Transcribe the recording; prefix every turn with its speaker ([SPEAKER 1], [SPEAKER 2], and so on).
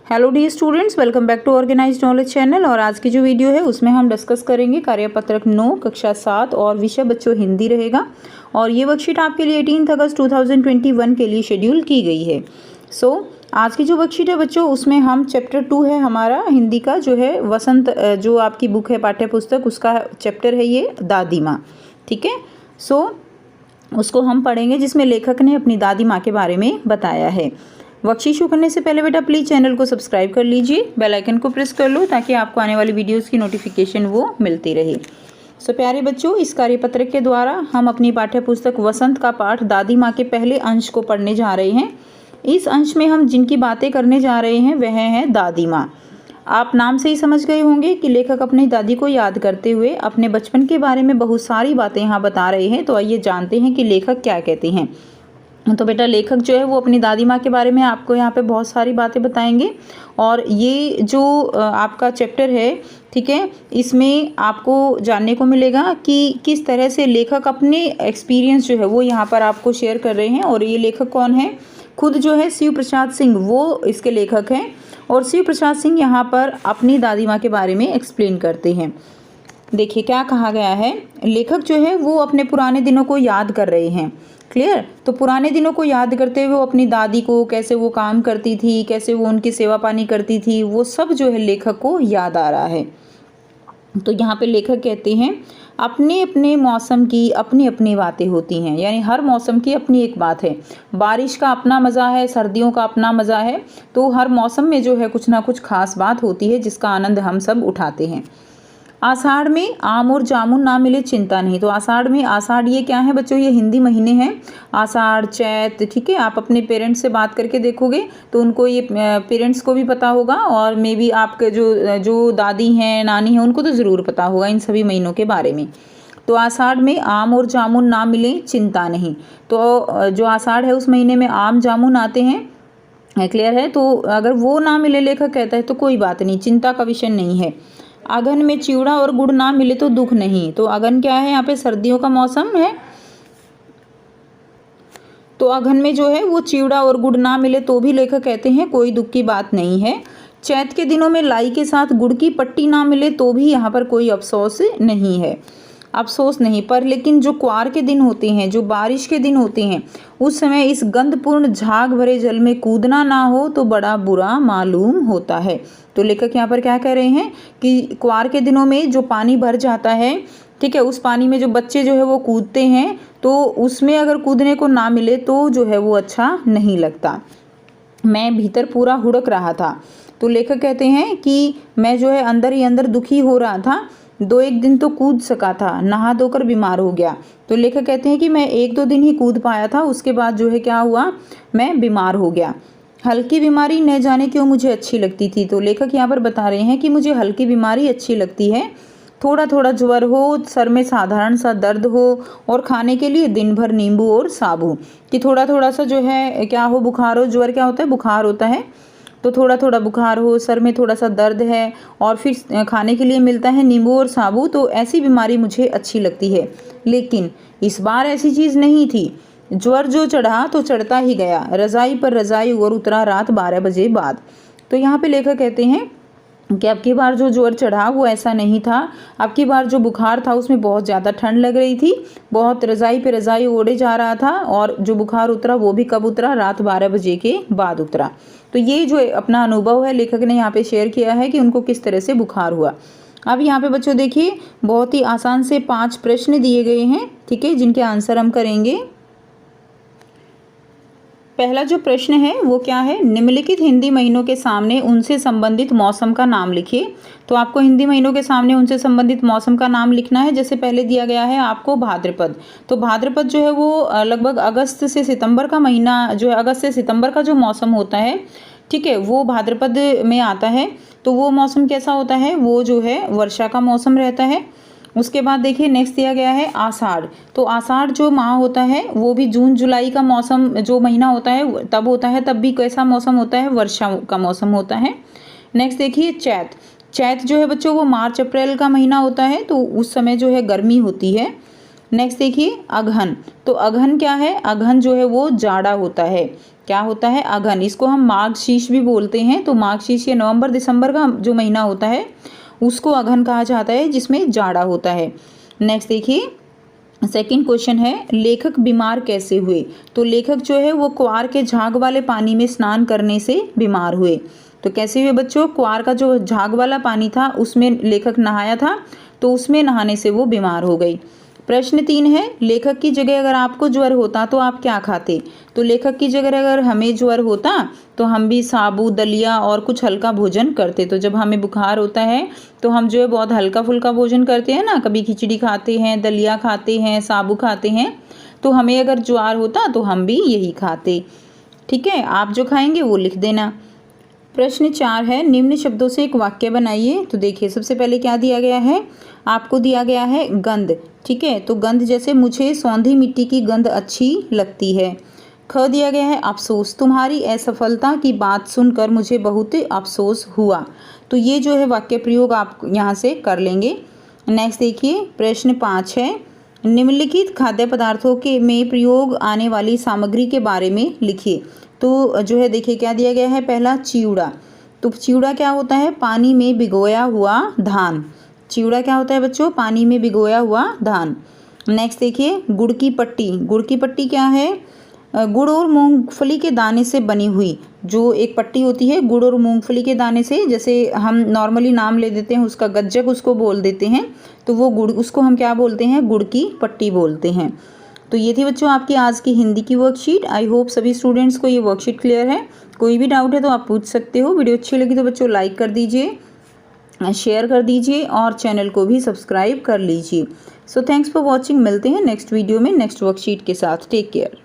[SPEAKER 1] Hello the students, welcome back to organised knowledge channel. और आज की जो वीडियो है उसमें हम डिस्कस करेंगे कार्यपत्रक 9 कक्षा 7 और विषय बच्चों हिंदी रहेगा। और ये वर्कशीट आपके लिए 18 अगस्त 2021 के लिए शेड्यूल की गई है। आज की जो वर्कशीट है बच्चों, उसमें हम चैप्टर 2 है हमारा हिंदी का, जो है वसंत, जो आपकी बुक है पाठ्य पुस्तक, उसका चैप्टर है ये दादी माँ। ठीक है, उसको हम पढ़ेंगे, जिसमें लेखक ने अपनी दादी माँ के बारे में बताया है। वर्कशीट शुरू करने से पहले बेटा प्लीज़ चैनल को सब्सक्राइब कर लीजिए, बेल आइकन को प्रेस कर लो ताकि आपको आने वाली वीडियोस की नोटिफिकेशन वो मिलती रहे। प्यारे बच्चों, इस कार्यपत्रक के द्वारा हम अपनी पाठ्य पुस्तक वसंत का पाठ दादी माँ के पहले अंश को पढ़ने जा रहे हैं। इस अंश में हम जिनकी बातें करने जा रहे हैं वह है दादी माँ। आप नाम से ही समझ गए होंगे कि लेखक अपनी दादी को याद करते हुए अपने बचपन के बारे में बहुत सारी बातें यहाँ बता रहे हैं। तो आइए जानते हैं कि लेखक क्या कहते हैं। तो बेटा लेखक जो है वो अपनी दादी माँ के बारे में आपको यहाँ पे बहुत सारी बातें बताएंगे। और ये जो आपका चैप्टर है, ठीक है, इसमें आपको जानने को मिलेगा कि किस तरह से लेखक अपने एक्सपीरियंस जो है वो यहाँ पर आपको शेयर कर रहे हैं। और ये लेखक कौन है? खुद जो है शिव प्रसाद सिंह, वो इसके लेखक हैं। और शिव प्रसाद सिंह यहाँ पर अपनी दादी माँ के बारे में एक्सप्लेन करते हैं। देखिए क्या कहा गया है। लेखक जो है वो अपने पुराने दिनों को याद कर रहे हैं। क्लियर? तो पुराने दिनों को याद करते हुए वो अपनी दादी को, कैसे वो काम करती थी, कैसे वो उनकी सेवा पानी करती थी, वो सब जो है लेखक को याद आ रहा है। तो यहाँ पे लेखक कहते हैं अपने अपने मौसम की अपनी अपनी बातें होती हैं, यानी हर मौसम की अपनी एक बात है। बारिश का अपना मज़ा है, सर्दियों का अपना मज़ा है। तो हर मौसम में जो है कुछ ना कुछ खास बात होती है जिसका आनंद हम सब उठाते हैं। आषाढ़ में आम और जामुन ना मिले चिंता नहीं। तो आषाढ़ में, आषाढ़ ये क्या है बच्चों? ये हिंदी महीने हैं, आषाढ़, चैत। ठीक है, आप अपने पेरेंट्स से बात करके देखोगे तो उनको ये पेरेंट्स को भी पता होगा, और मे बी आपके जो दादी हैं, नानी हैं, उनको तो ज़रूर पता होगा इन सभी महीनों के बारे में। तो आषाढ़ में आम और जामुन ना मिले चिंता नहीं। तो जो आषाढ़ है उस महीने में आम जामुन आते हैं। क्लियर है? तो अगर वो ना मिले, लेखक कहता है, तो कोई बात नहीं, चिंता का विषय नहीं है। अगहन में चिवड़ा और गुड़ ना मिले तो दुख नहीं। तो अगहन क्या है? यहाँ पे सर्दियों का मौसम है। तो अगहन में जो है वो चिवड़ा और गुड़ ना मिले तो भी लेखक कहते हैं कोई दुख की बात नहीं है। चैत के दिनों में लाई के साथ गुड़ की पट्टी ना मिले तो भी यहाँ पर कोई अफसोस नहीं है, अफसोस नहीं। पर लेकिन जो क्वार के दिन होते हैं, जो बारिश के दिन होते हैं, उस समय इस गंधपूर्ण झाग भरे जल में कूदना ना हो तो बड़ा बुरा मालूम होता है। तो लेखक यहाँ पर क्या कह रहे हैं कि क्वार के दिनों में जो पानी भर जाता है, ठीक है, उस पानी में जो बच्चे जो है वो कूदते हैं, तो उसमें अगर कूदने को ना मिले तो जो है वो अच्छा नहीं लगता। मैं भीतर पूरा हुड़क रहा था। तो लेखक कहते हैं कि मैं जो है अंदर ही अंदर दुखी हो रहा था। 2-1 दिन तो कूद सका था, नहा धोकर बीमार हो गया। तो लेखक कहते हैं कि मैं 1-2 दिन ही कूद पाया था, उसके बाद जो है क्या हुआ, मैं बीमार हो गया। हल्की बीमारी न जाने क्यों मुझे अच्छी लगती थी। तो लेखक यहाँ पर बता रहे हैं कि मुझे हल्की बीमारी अच्छी लगती है। थोड़ा थोड़ा ज्वर हो, सर में साधारण सा दर्द हो, और खाने के लिए दिन भर नींबू और साबू। कि थोड़ा थोड़ा सा जो है क्या हो, बुखार हो। ज्वर क्या होता है? बुखार होता है। तो थोड़ा थोड़ा बुखार हो, सर में थोड़ा सा दर्द है, और फिर खाने के लिए मिलता है नींबू और साबू। तो ऐसी बीमारी मुझे अच्छी लगती है। लेकिन इस बार ऐसी चीज़ नहीं थी। ज्वर जो चढ़ा तो चढ़ता ही गया, रज़ाई पर रज़ाई और उतरा रात 12 बजे बाद। तो यहाँ पे लेखक कहते हैं कि अब की बार जो ज्वर चढ़ा वो ऐसा नहीं था। अब की बार जो बुखार था उसमें बहुत ज़्यादा ठंड लग रही थी, बहुत रज़ाई पे रज़ाई ओढ़े जा रहा था। और जो बुखार उतरा वो भी कब उतरा? रात 12 बजे के बाद उतरा। तो ये जो अपना अनुभव है लेखक ने यहाँ पे शेयर किया है कि उनको किस तरह से बुखार हुआ। अब यहाँ पे बच्चों देखिए, बहुत ही आसान से 5 प्रश्न दिए गए हैं, ठीक है, जिनके आंसर हम करेंगे। पहला जो प्रश्न है वो क्या है? निम्नलिखित हिंदी महीनों के सामने उनसे संबंधित मौसम का नाम लिखिए। तो आपको हिंदी महीनों के सामने उनसे संबंधित मौसम का नाम लिखना है। जैसे पहले दिया गया है आपको भाद्रपद। तो भाद्रपद जो है वो लगभग अगस्त से सितंबर का महीना, जो है अगस्त से सितंबर का जो मौसम होता है, ठीक है, वो भाद्रपद में आता है। तो वो मौसम कैसा होता है? वो जो है वर्षा का मौसम रहता है। उसके बाद देखिए नेक्स्ट दिया गया है आषाढ़। तो आषाढ़ जो माह होता है वो भी जून जुलाई का मौसम, जो महीना होता है तब होता है। तब भी कैसा मौसम होता है? वर्षा का मौसम होता है। नेक्स्ट देखिए चैत। चैत जो है बच्चों वो मार्च अप्रैल का महीना होता है, तो उस समय जो है गर्मी होती है। नेक्स्ट देखिए अगहन। तो अगहन क्या है? अगहन जो है वो जाड़ा होता है। क्या होता है, अघन। इसको हम मार्गशीर्ष भी बोलते हैं। तो मार्गशीर्ष ये नवंबर दिसंबर का जो महीना होता है उसको अघन कहा जाता है, जिसमें जाड़ा होता है। नेक्स्ट देखिए, सेकंड क्वेश्चन है, लेखक बीमार कैसे हुए। तो लेखक जो है वो क्वार के झाग वाले पानी में स्नान करने से बीमार हुए। तो कैसे हुए बच्चों, क्वार का जो झाग वाला पानी था उसमें लेखक नहाया था, तो उसमें नहाने से वो बीमार हो गई। प्रश्न 3 है, लेखक की जगह अगर आपको ज्वर होता तो आप क्या खाते। तो लेखक की जगह अगर हमें ज्वर होता तो हम भी साबू, दलिया और कुछ हल्का भोजन करते। तो जब हमें बुखार होता है तो हम जो है बहुत हल्का फुल्का भोजन करते हैं ना, कभी खिचड़ी खाते हैं, दलिया खाते हैं, साबू खाते हैं। तो हमें अगर ज्वर होता तो हम भी यही खाते। ठीक है, आप जो खाएंगे वो लिख देना। प्रश्न 4 है, निम्न शब्दों से एक वाक्य बनाइए। तो देखिए, सबसे पहले क्या दिया गया है, आपको दिया गया है गंध। ठीक है, तो गंध जैसे मुझे सौंधी मिट्टी की गंध अच्छी लगती है। ख दिया गया है अफसोस, तुम्हारी असफलता की बात सुनकर मुझे बहुत अफसोस हुआ। तो ये जो है वाक्य प्रयोग आप यहाँ से कर लेंगे। नेक्स्ट देखिए, प्रश्न 5 है, निम्नलिखित खाद्य पदार्थों के में प्रयोग आने वाली सामग्री के बारे में लिखिए। तो जो है देखिए क्या दिया गया है, पहला चिवड़ा। तो चिवड़ा क्या होता है, पानी में भिगोया हुआ धान। चिवड़ा क्या होता है बच्चों, पानी में भिगोया हुआ धान। नेक्स्ट देखिए, गुड़ की पट्टी। गुड़ की पट्टी क्या है, गुड़ और मूंगफली के दाने से बनी हुई जो एक पट्टी होती है, गुड़ और मूंगफली के दाने से, जैसे हम नॉर्मली नाम ले देते हैं उसका, गज्जक उसको बोल देते हैं, तो वो गुड़, उसको हम क्या बोलते हैं, गुड़ की पट्टी बोलते हैं। तो ये थी बच्चों आपकी आज की हिंदी की वर्कशीट। आई होप सभी स्टूडेंट्स को ये वर्कशीट क्लियर है। कोई भी डाउट है तो आप पूछ सकते हो। वीडियो अच्छी लगी तो बच्चों लाइक कर दीजिए, शेयर कर दीजिए और चैनल को भी सब्सक्राइब कर लीजिए। So thanks for watching. मिलते हैं नेक्स्ट वीडियो में नेक्स्ट वर्कशीट के साथ। Take care.